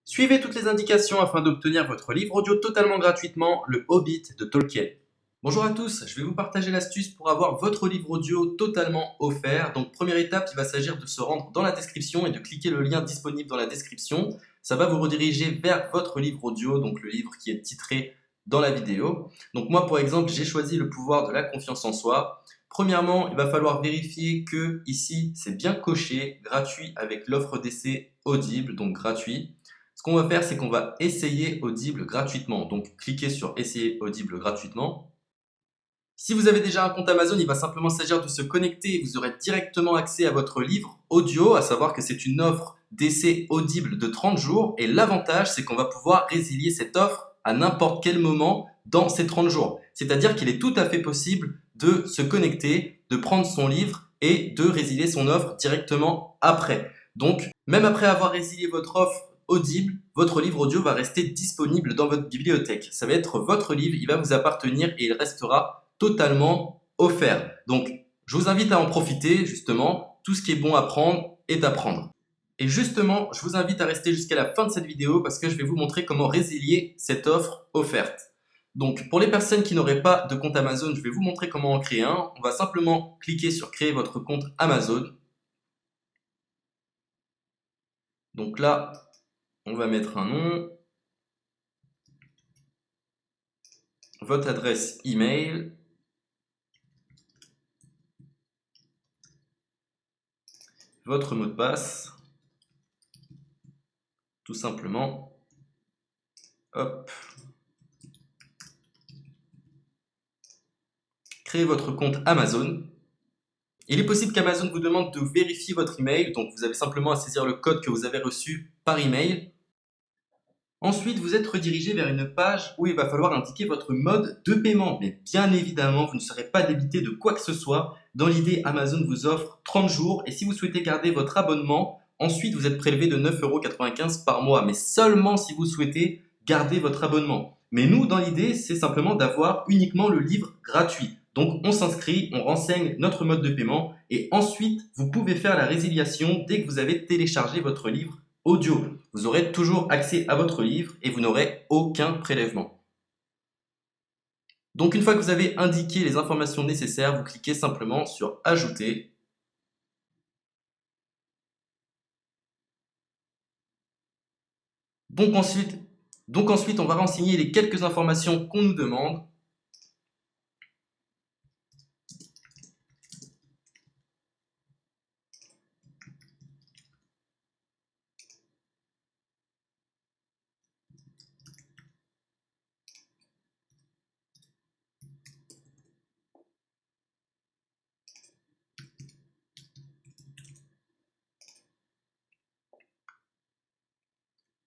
Suivez toutes les indications afin d'obtenir votre livre audio totalement gratuitement, Le Hobbit de Tolkien. Bonjour à tous, je vais vous partager l'astuce pour avoir votre livre audio totalement offert. Donc première étape, il va s'agir de se rendre dans la description et de cliquer le lien disponible dans la description. Ça va vous rediriger vers votre livre audio, donc le livre qui est titré dans la vidéo. Donc moi par exemple, j'ai choisi Le pouvoir de la confiance en soi. Premièrement, il va falloir vérifier que ici c'est bien coché, gratuit avec l'offre d'essai Audible, donc gratuit. Ce qu'on va faire, c'est qu'on va essayer Audible gratuitement. Donc, cliquez sur Essayer Audible gratuitement. Si vous avez déjà un compte Amazon, il va simplement s'agir de se connecter et vous aurez directement accès à votre livre audio, à savoir que c'est une offre d'essai Audible de 30 jours. Et l'avantage, c'est qu'on va pouvoir résilier cette offre à n'importe quel moment dans ces 30 jours. C'est-à-dire qu'il est tout à fait possible de se connecter, de prendre son livre et de résilier son offre directement après. Donc, même après avoir résilié votre offre Audible, votre livre audio va rester disponible dans votre bibliothèque. Ça va être votre livre, il va vous appartenir et il restera totalement offert. Donc, je vous invite à en profiter, justement. Tout ce qui est bon à prendre est à prendre. Et justement, je vous invite à rester jusqu'à la fin de cette vidéo parce que je vais vous montrer comment résilier cette offre offerte. Donc, pour les personnes qui n'auraient pas de compte Amazon, je vais vous montrer comment en créer un. On va simplement cliquer sur créer votre compte Amazon. Donc là, on va mettre un nom, votre adresse email, votre mot de passe, tout simplement. Hop. Créez votre compte Amazon. Il est possible qu'Amazon vous demande de vérifier votre email, donc vous avez simplement à saisir le code que vous avez reçu par email. Ensuite, vous êtes redirigé vers une page où il va falloir indiquer votre mode de paiement. Mais bien évidemment, vous ne serez pas débité de quoi que ce soit. Dans l'idée, Amazon vous offre 30 jours et si vous souhaitez garder votre abonnement, ensuite vous êtes prélevé de 9,95 € par mois, mais seulement si vous souhaitez garder votre abonnement. Mais nous, dans l'idée, c'est simplement d'avoir uniquement le livre gratuit. Donc on s'inscrit, on renseigne notre mode de paiement et ensuite vous pouvez faire la résiliation dès que vous avez téléchargé votre livre audio. Vous aurez toujours accès à votre livre et vous n'aurez aucun prélèvement. Donc une fois que vous avez indiqué les informations nécessaires, vous cliquez simplement sur Ajouter. Donc ensuite, on va renseigner les quelques informations qu'on nous demande.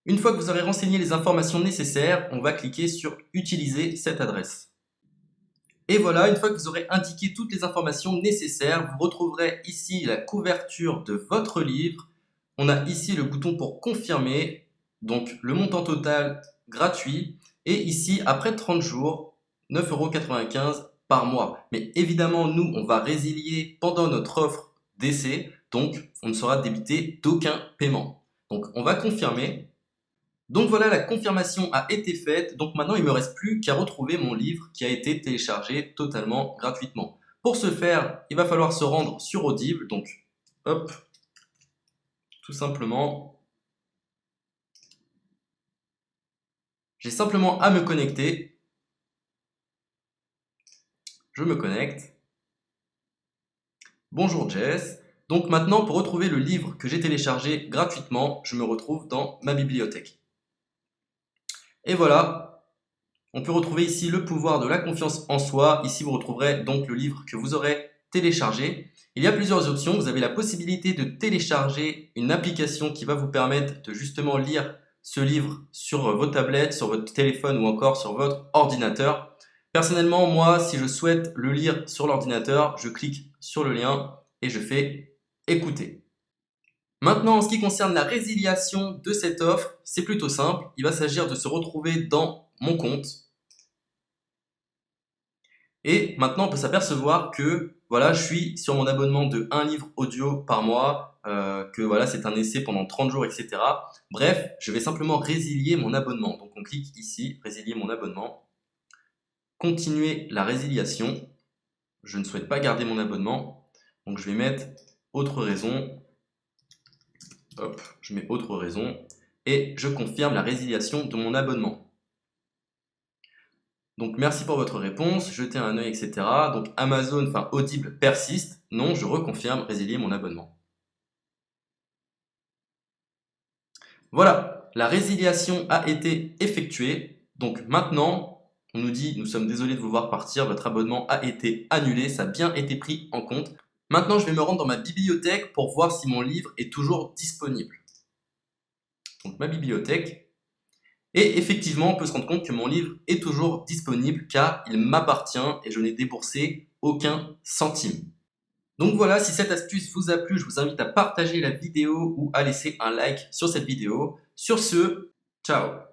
Une fois que vous aurez renseigné les informations nécessaires, on va cliquer sur Utiliser cette adresse. Et voilà, une fois que vous aurez indiqué toutes les informations nécessaires, vous retrouverez ici la couverture de votre livre. On a ici le bouton pour confirmer, donc le montant total gratuit. Et ici, après 30 jours, 9,95 € par mois. Mais évidemment, nous, on va résilier pendant notre offre d'essai, donc on ne sera débité d'aucun paiement. Donc on va confirmer. Donc voilà, la confirmation a été faite. Donc maintenant, il ne me reste plus qu'à retrouver mon livre qui a été téléchargé totalement gratuitement. Pour ce faire, il va falloir se rendre sur Audible. Donc, hop, tout simplement. J'ai simplement à me connecter. Je me connecte. Bonjour Jess. Donc maintenant, pour retrouver le livre que j'ai téléchargé gratuitement, je me retrouve dans ma bibliothèque. Et voilà, on peut retrouver ici le pouvoir de la confiance en soi. Ici, vous retrouverez donc le livre que vous aurez téléchargé. Il y a plusieurs options. Vous avez la possibilité de télécharger une application qui va vous permettre de justement lire ce livre sur vos tablettes, sur votre téléphone ou encore sur votre ordinateur. Personnellement, moi, si je souhaite le lire sur l'ordinateur, je clique sur le lien et je fais écouter. Maintenant, en ce qui concerne la résiliation de cette offre, c'est plutôt simple. Il va s'agir de se retrouver dans mon compte. Et maintenant, on peut s'apercevoir que voilà, je suis sur mon abonnement de 1 livre audio par mois. que voilà, c'est un essai pendant 30 jours, etc. Bref, je vais simplement résilier mon abonnement. Donc on clique ici, résilier mon abonnement. Continuer la résiliation. Je ne souhaite pas garder mon abonnement. Donc je vais mettre autre raison. Hop, je mets autre raison. Et je confirme la résiliation de mon abonnement. Donc merci pour votre réponse, jetez un œil, etc. Donc Amazon, enfin Audible persiste. Non, je reconfirme, résilier mon abonnement. Voilà, la résiliation a été effectuée. Donc maintenant, on nous dit, nous sommes désolés de vous voir partir, votre abonnement a été annulé, ça a bien été pris en compte. Maintenant, je vais me rendre dans ma bibliothèque pour voir si mon livre est toujours disponible. Donc ma bibliothèque. Et effectivement, on peut se rendre compte que mon livre est toujours disponible car il m'appartient et je n'ai déboursé aucun centime. Donc voilà, si cette astuce vous a plu, je vous invite à partager la vidéo ou à laisser un like sur cette vidéo. Sur ce, ciao!